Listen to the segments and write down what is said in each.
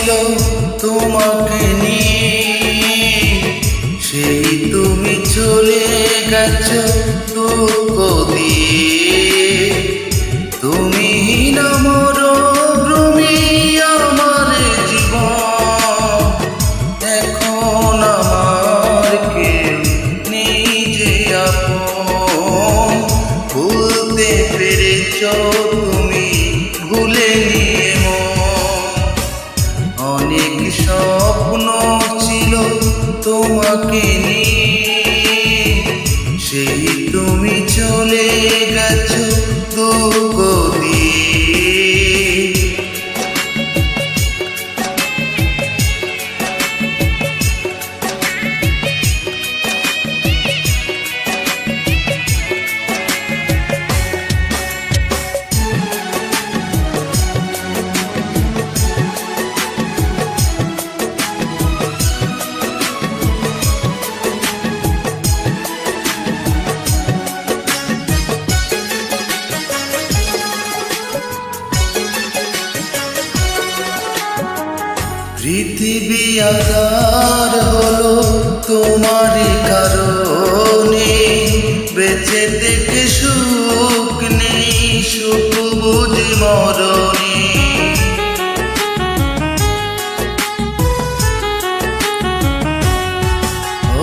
ছিল তোমাকে নিয়ে, সেই তুমি চলে গেছো দুঃখ দিয়ে। তুমি না মরভূমি আমার জীবন, এখন আমার কেউ নেই যে আপন। ভুলতে পেরেছো তুমি, ভুলে নিয়ে অনেক স্বপ্ন ছিল তোমাকে নিয়ে, সেই তুমি চলে গেছো দুঃখ দিয়ে। পৃথিবী আধার হলো তোমারই কারণে, বেঁচে থেকে সুখ নেই, সুখ বুঝি মরণে।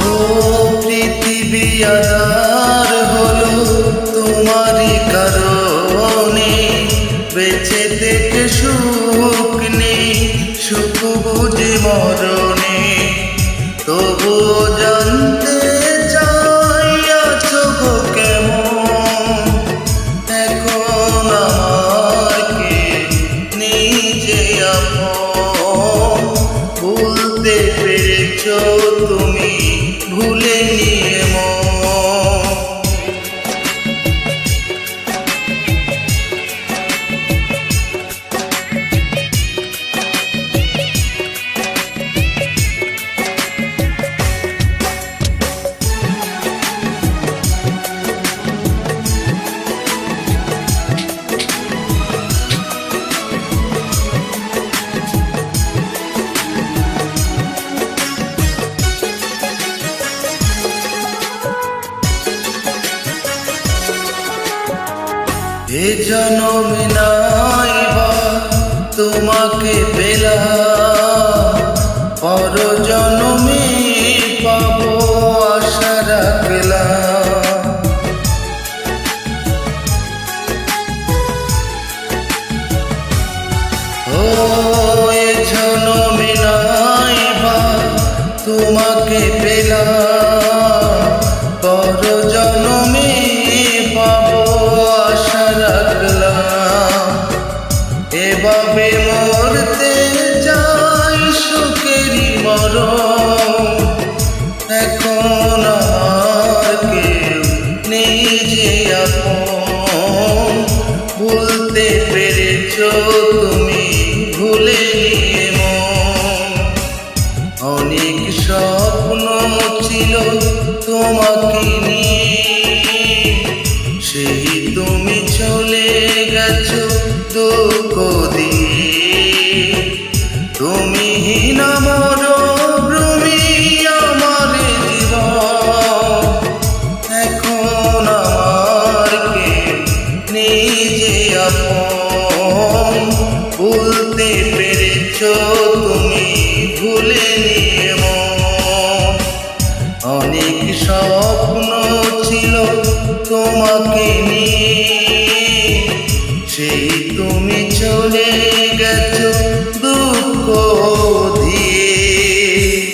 ও পৃথিবী আধার হলো তোমারই কারণে, বেঁচে থেকে সুখ নেই, সুখ বুঝি মরণে। তবুও জানতে চাই আছো গো কেমন, এখন আমার কেউ নেই যে আপন। ভুলতে পেরেছো তুমি, ভুলে নিয়ে এ জনমে নাইবা তোমাকে পেলাম, পর জনমে পাবো আশা রাখলাম। ও এ জনমে নাইবা তোমাকে পেলাম, পর জনমে পাবো আশা রাখলাম। এভাবে মরতে যাই সুখেরই মরণ, এখন আমার কেউ নেই যে আপন। ভুলতে পেরেছো তুমি, ভুলে নিয়ে অনেক স্বপ্ন ছিল তোমাকে নিয়ে, সেই তুমি চলে গেছো দুঃখ দিয়ে। তুমি না মরভূমি আমার জীবন, এখন আমার কেউ নেই যে আপন। ভুলতে পেরেছো তুমি, ভুলে নিয়ে অনেক স্বপ্ন ছিল তোমাকে নিয়ে, সেই তুমি চলে গেছো দুঃখ দিয়ে।